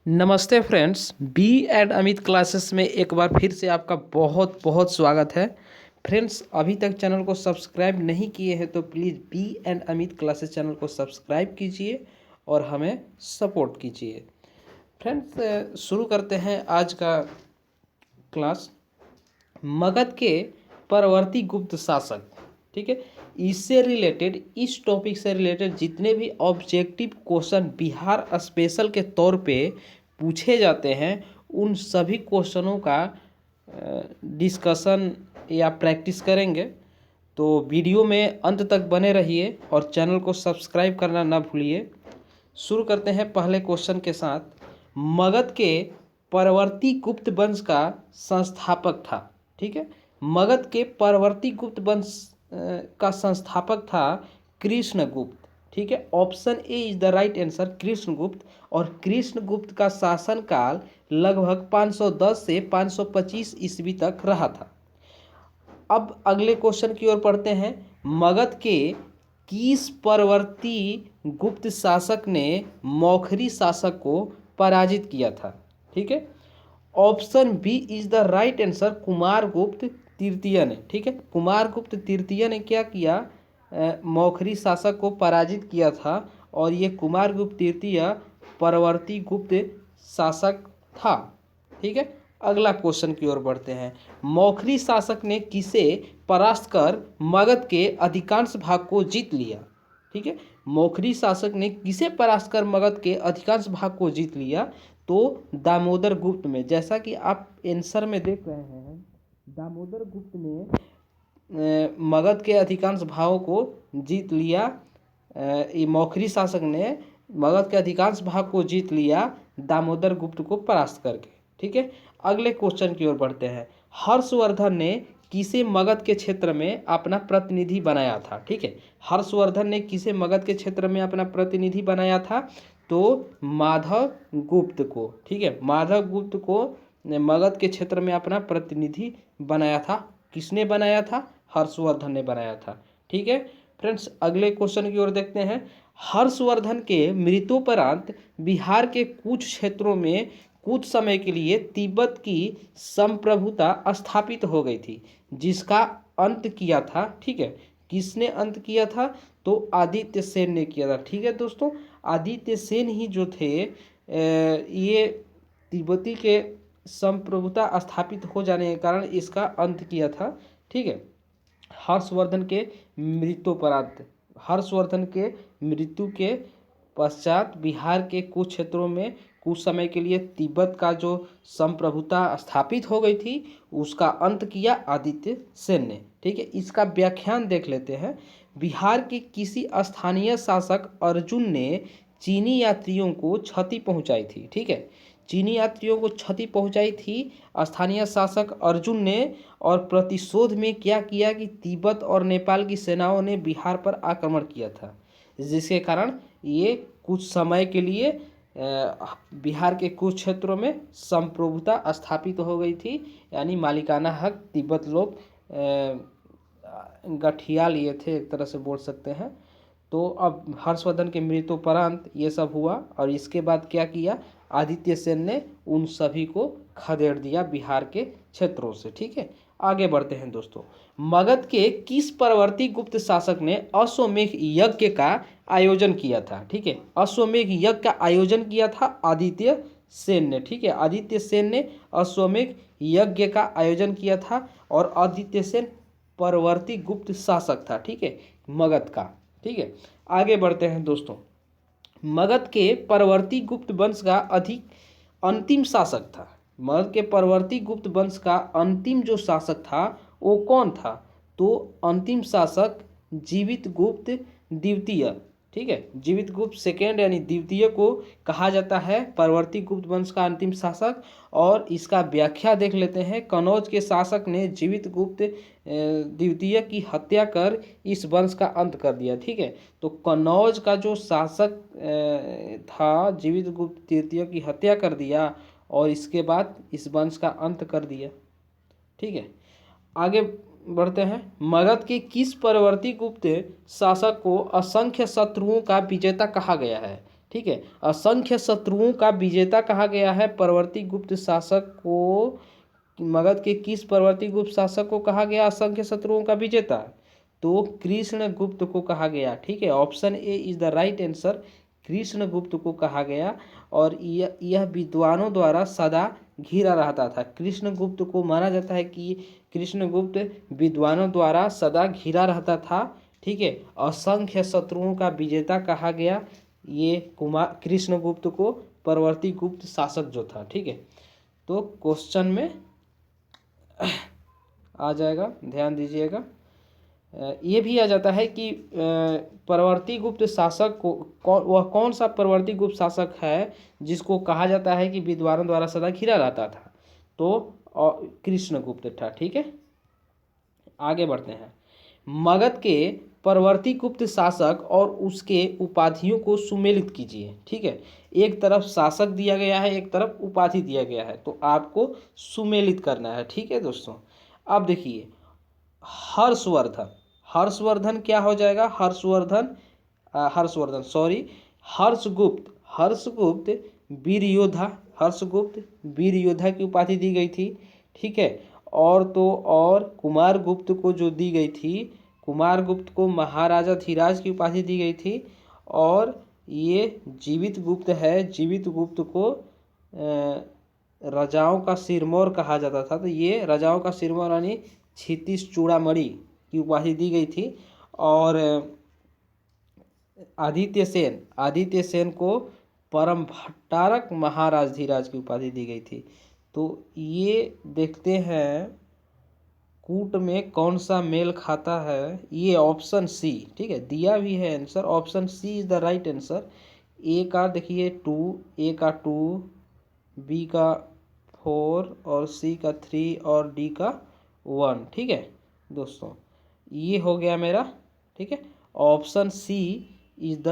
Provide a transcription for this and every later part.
नमस्ते friends, B and Amit classes में एक बार फिर से आपका बहुत बहुत स्वागत है। फ्रेंड्स, अभी तक चैनल को सब्सक्राइब नहीं किए हैं तो please be and Amit classes channel को सब्सक्राइब कीजिए और हमें सपोर्ट कीजिए। फ्रेंड्स, शुरू करते हैं आज का क्लास। मगध के परवर्ती गुप्त शासक, ठीक है। इससे रिलेटेड, इस टॉपिक से रिलेटेड जितने भी ऑब्जेक्टिव क्वेश्चन बिहार स्पेशल के तौर पे पूछे जाते हैं उन सभी क्वेश्चनों का डिस्कशन या प्रैक्टिस करेंगे। तो वीडियो में अंत तक बने रहिए और चैनल को सब्सक्राइब करना ना भूलिए। शुरू करते हैं पहले क्वेश्चन के साथ। मगध के परवर्ती गुप्त वंश का संस्थापक था, ठीक है। मगध के परवर्ती गुप्त वंश का संस्थापक था कृष्णगुप्त, ठीक है। Option A is the right answer, Krishnagupta. और कृष्णगुप्त का शासनकाल लगभग 510 से 525 ईस्वी तक रहा था। अब अगले क्वेश्चन की ओर पढ़ते हैं। मगध के किस परवर्ती गुप्त शासक ने मौखरी शासक को पराजित किया था, ठीक है। Option B is the right answer, Kumaragupta तृतीय ने, ठीक है। कुमारगुप्त तृतीय ने क्या किया, मौखरी शासक को पराजित किया था और ये कुमारगुप्त तृतीय परवर्ती गुप्त शासक था, ठीक है। अगला क्वेश्चन की ओर बढ़ते हैं। मौखरी शासक ने किसे परास्त कर मगध के अधिकांश भाग को जीत लिया, ठीक है। मौखरी शासक ने किसे परास्त कर मगध के अधिकांश भाग को जीत लिया, तो दामोदर गुप्त में। जैसा कि आप आंसर में देख रहे हैं, दामोदर गुप्त ने मगध के अधिकांश भागों को जीत लिया। ये मौखरी शासक ने मगध के अधिकांश भाग को जीत लिया दामोदर गुप्त को परास्त करके, ठीक है। अगले क्वेश्चन की ओर बढ़ते हैं। हर्षवर्धन ने किसे मगध के क्षेत्र में अपना प्रतिनिधि बनाया था, ठीक है। हर्षवर्धन ने किसे मगध के क्षेत्र में अपना प्रतिनिधि बनाया था, तो माधव गुप्त को, ठीक है। माधव गुप्त को मगध के क्षेत्र में अपना प्रतिनिधि बनाया था। किसने बनाया था? हर्षवर्धन ने बनाया था, ठीक है। फ्रेंड्स, अगले क्वेश्चन की ओर देखते हैं। हर्षवर्धन के मृत्युपरांत बिहार के कुछ क्षेत्रों में कुछ समय के लिए तिब्बत की संप्रभुता स्थापित हो गई थी, जिसका अंत किया था, ठीक है। किसने अंत किया था? तो आदित्य सेन ने किया था, ठीक है दोस्तों। आदित्य सेन ही जो थे ये तिब्बती के संप्रभुता स्थापित हो जाने के कारण इसका अंत किया था, ठीक है। हर्षवर्धन के मृत्युपरांत, हर्षवर्धन के मृत्यु के पश्चात बिहार के कुछ क्षेत्रों में कुछ समय के लिए तिब्बत का जो संप्रभुता स्थापित हो गई थी उसका अंत किया आदित्य सेन ने, ठीक है। इसका व्याख्यान देख लेते हैं। बिहार के किसी स्थानीय शासक अर्जुन ने चीनी यात्रियों को क्षति पहुंचाई थी, ठीक है। चीनी यात्रियों को क्षति पहुंचाई थी स्थानीय शासक अर्जुन ने। और प्रतिशोध में क्या किया कि तिब्बत और नेपाल की सेनाओं ने बिहार पर आक्रमण किया था, जिसके कारण ये कुछ समय के लिए बिहार के कुछ क्षेत्रों में संप्रभुता स्थापित हो गई थी, यानी मालिकाना हक तिब्बत लोग गठिया लिए थे, एक तरह से बोल सकते हैं। तो अब हर्षवर्धन के मृत्युपरांत ये सब हुआ और इसके बाद क्या किया, आदित्य सेन ने उन सभी को खदेड़ दिया बिहार के क्षेत्रों से, ठीक है। आगे बढ़ते हैं दोस्तों। मगध के किस परवर्ती गुप्त शासक ने अश्वमेध यज्ञ का आयोजन किया था, ठीक है। अश्वमेध यज्ञ का आयोजन किया था आदित्य सेन ने, ठीक है। आदित्य सेन ने अश्वमेध यज्ञ का आयोजन किया था और आदित्य सेन परवर्ती गुप्त शासक था, ठीक है, मगध का, ठीक है। आगे बढ़ते हैं दोस्तों। मगध के परवर्ती गुप्त वंश का अंतिम शासक था। मगध के परवर्ती गुप्त वंश का अंतिम जो शासक था वो कौन था? तो अंतिम शासक जीवित गुप्त द्वितीय, ठीक है। जीवित गुप्त सेकेंड यानी द्वितीय को कहा जाता है परवर्ती गुप्त वंश का अंतिम शासक। और इसका व्याख्या देख लेते हैं। कनौज के शासक ने जीवित गुप्त द्वितीय की हत्या कर इस वंश का अंत कर दिया, ठीक है। तो कनौज का जो शासक था जीवित गुप्त तृतीय की हत्या कर दिया और इसके बाद इस वंश का अंत कर दिया, ठीक है। आगे बढ़ते हैं। मगध के किस परवर्ती गुप्त शासक को असंख्य शत्रुओं का विजेता कहा गया है, ठीक है। असंख्य शत्रुओं का विजेता कहा गया है। परवर्ती गुप्त शासक को, मगध के किस परवर्ती गुप्त शासक को कहा गया असंख्य शत्रुओं का विजेता? तो कृष्णगुप्त को कहा गया। ठीक है, option A is the right answer, Krishnagupta को कहा गया। और यह विद्वानों द्वारा सदा घिरा रहता था। कृष्णगुप्त को माना जाता है कि कृष्णगुप्त विद्वानों द्वारा सदा घिरा रहता था। ठीक है, असंख्य शत्रुओं का विजेता कहा गया ये कृष्णगुप्त को, परवर्ती गुप्त शासक जो था। ठीक है, तो क्वेश्चन में आ जाएगा, ध्यान दीजिएगा। ये भी आ जाता है कि परवर्ती गुप्त शासक को वह कौन सा परवर्ती गुप्त शासक है जिसको कहा जाता है कि विद्वानों द्वारा सदा घिरा रहता था? तो कृष्णगुप्त था। ठीक है, आगे बढ़ते हैं। मगध के परवर्ती गुप्त शासक और उसके उपाधियों को सुमेलित कीजिए। ठीक है, एक तरफ शासक दिया गया है, एक तरफ उपाधि दिया गया है, तो आपको सुमेलित करना है। ठीक है दोस्तों, अब देखिए हर्षवर्धन, हर्षवर्धन क्या हो जाएगा? हर्षगुप्त, हर्षगुप्त वीर योद्धा, हर्षगुप्त वीर योद्धा की उपाधि दी गई थी। ठीक है, और कुमारगुप्त को जो दी गई थी, कुमारगुप्त को महाराजा धीराज की उपाधि दी गई थी। और ये जीवित गुप्त है, जीवित गुप्त को राजाओं का सिरमौर कहा जाता था। तो ये राजाओं का सिरमौर यानी क्षितिज चूड़ामणि की उपाधि दी गई थी। और आदित्य सेन को परम भट्टारक महाराज धीराज की उपाधि दी गई थी। तो ये देखते हैं कूट में कौन सा मेल खाता है। ये ऑप्शन सी, ठीक है, दिया भी है answer, option C is the right answer. A का देखिए 2, ए का 2, बी का 4 और सी का 3 और डी का 1। ठीक है दोस्तों, ये हो गया मेरा। ठीक है, option C is the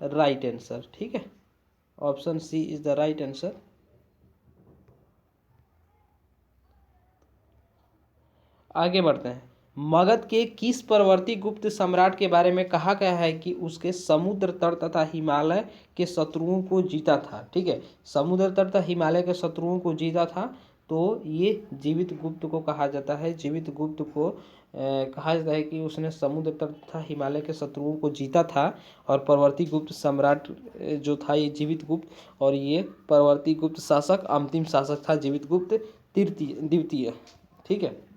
right answer. ठीक है, option C is the right answer. आगे बढ़ते हैं। मगध के किस परवर्ती गुप्त सम्राट के बारे में कहा गया है कि उसके समुद्र तट तथा हिमालय के शत्रुओं को जीता था? ठीक है, समुद्र तट तथा हिमालय के शत्रुओं को जीता था, तो ये जीवित गुप्त को कहा जाता है। जीवित गुप्त को कहा जाता है कि उसने समुद्र तट तथा हिमालय के शत्रुओं को जीता था। और परवर्ती गुप्त सम्राट जो था ये जीवित गुप्त, और ये परवर्ती गुप्त शासक अंतिम शासक था जीवित गुप्त द्वितीय। ठीक है,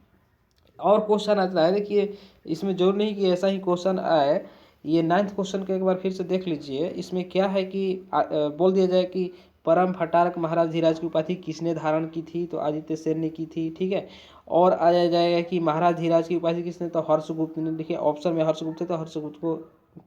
और क्वेश्चन आता है, देखिए इसमें जरूर नहीं कि ऐसा ही क्वेश्चन आए। ये 9th क्वेश्चन को एक बार फिर से देख लीजिए। इसमें क्या है कि बोल दिया जाए कि परम भट्टारक महाराज धीराज की उपाधि किसने धारण की थी? तो आदित्य सेन ने की थी। ठीक है, और आ जाएगा कि महाराज धीराज की उपाधि किसने? तो हर्षगुप्त ने। देखिए ऑप्शन में हर्षगुप्त है तो हर्षगुप्त को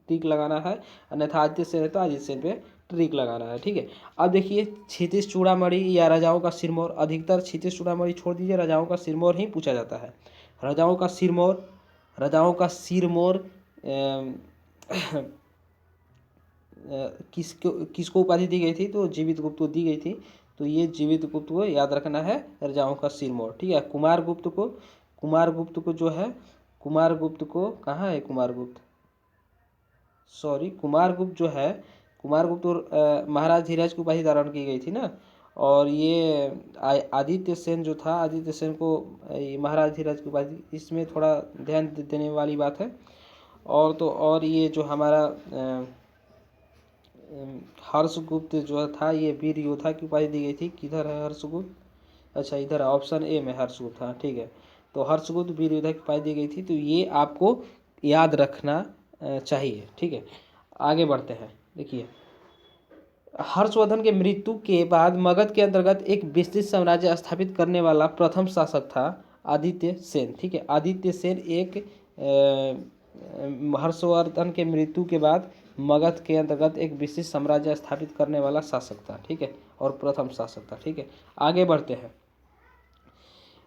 टिक लगाना है, अन्यथा आदित्य सेन है तो आदित्य सेन पे ट्रिक लगाना है। ठीक है, अब देखिए क्षितिज चूड़ामणि या राजाओं का सिरमौर, अधिकतर क्षितिज चूड़ामणि छोड़ दीजिए, राजाओं का सिरमौर ही पूछा जाता है। राजाओं का सिरमौर किसको उपाधि दी गई थी? तो जीवित गुप्त को दी गई थी। तो ये जीवित गुप्त को याद रखना है, राजाओं का सिरमौर। ठीक है, कुमारगुप्त को जो है, कुमारगुप्त को कहाँ है? कुमारगुप्त जो है, कुमारगुप्त महाराज धीराज की उपाधि धारण की गई थी ना। और ये आदित्य सेन जो था, आदित्य सेन को महाराज धीराज की उपाधि, इसमें थोड़ा ध्यान देने वाली बात है। और तो और ये जो हमारा हर्षगुप्त जो था, ये वीर योद्धा की उपाधि दी गई थी। किधर है हर्षगुप्त? अच्छा इधर है, ऑप्शन ए में हर्षगुप्त। हाँ ठीक है, तो हर्षगुप्त वीर योद्धा की उपाधि दी गई थी। तो ये आपको याद रखना चाहिए। ठीक है, आगे बढ़ते हैं। देखिए हर्षवर्धन के मृत्यु के बाद मगध के अंतर्गत एक विस्तृत साम्राज्य स्थापित करने वाला प्रथम शासक था आदित्य सेन। ठीक है, आदित्य सेन एक हर्षवर्धन के मृत्यु के बाद मगध के अंतर्गत एक विस्तृत साम्राज्य स्थापित करने वाला शासक था। ठीक है, और प्रथम शासक था। ठीक है, आगे बढ़ते हैं।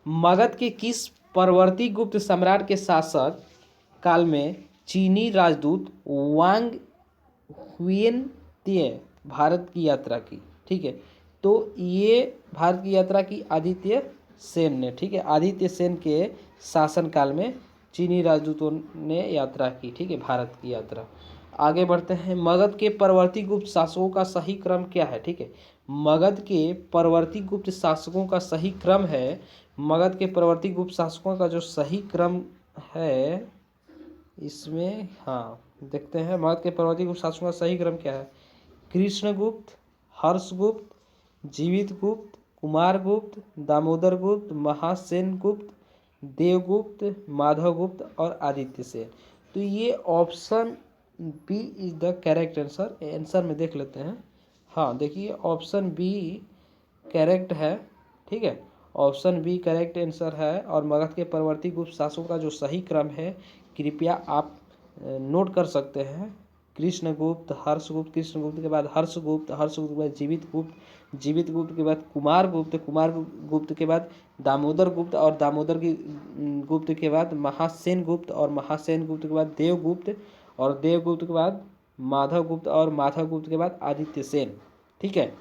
मगध के किस परवर्ती गुप्त सम्राट के शासक काल में चीनी राजदूत वांग हुएन भारत की यात्रा की? ठीक है, तो ये भारत की यात्रा की आदित्य सेन ने। ठीक है, आदित्य सेन के शासन काल में चीनी राजदूतों ने यात्रा की। ठीक है, भारत की यात्रा। आगे बढ़ते हैं। मगध के परवर्ती गुप्त शासकों का सही क्रम क्या है? ठीक है, मगध के परवर्ती गुप्त शासकों का सही क्रम है, मगध के परवर्ती गुप्त शासकों का जो सही क्रम है इसमें, हाँ देखते हैं मगध के परवर्ती गुप्त शासकों का सही क्रम क्या है। कृष्णगुप्त, हर्षगुप्त, जीवित गुप्त, कुमार गुप्त, दामोदर गुप्त, महासेन गुप्त, देवगुप्त, माधव गुप्त और आदित्य सेन। तो ये option B is the correct answer. Answer में देख लेते हैं। हाँ देखिए, ऑप्शन बी करेक्ट है। ठीक है, ऑप्शन बी करेक्ट आंसर है। और मगध के परवर्ती गुप्त शासकों का जो सही क्रम है, कृपया आप नोट कर सकते हैं। कृष्णगुप्त, हर्षगुप्त, कृष्णगुप्त के बाद हर्षगुप्त, हर्षगुप्त के बाद जीवित गुप्त, जीवित गुप्त के बाद कुमार गुप्त, कुमार गुप्त के बाद दामोदर गुप्त, और दामोदर की गुप्त के बाद महासेन गुप्त, और महासेन गुप्त के बाद देवगुप्त, और देवगुप्त के बाद माधव गुप्त, और माधव गुप्त के बाद आदित्य सेन। ठीक है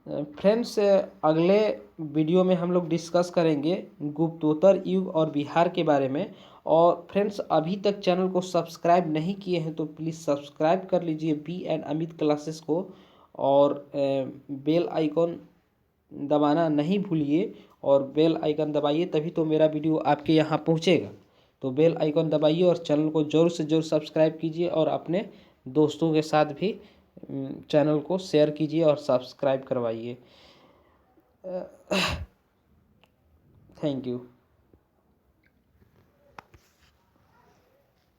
फ्रेंड्स, अगले वीडियो में हम लोग डिस्कस करेंगे गुप्तोत्तर युग और बिहार के बारे में। और फ्रेंड्स, अभी तक चैनल को सब्सक्राइब नहीं किए हैं तो प्लीज़ सब्सक्राइब कर लीजिए बी एंड अमित क्लासेस को, और बेल आइकॉन दबाना नहीं भूलिए। और बेल आइकन दबाइए तभी तो मेरा वीडियो आपके यहाँ पहुँचेगा। तो बेल आइकन दबाइए और चैनल को ज़रूर से ज़रूर सब्सक्राइब कीजिए, और अपने दोस्तों के साथ भी चैनल को शेयर कीजिए और सब्सक्राइब करवाइए। Thank you.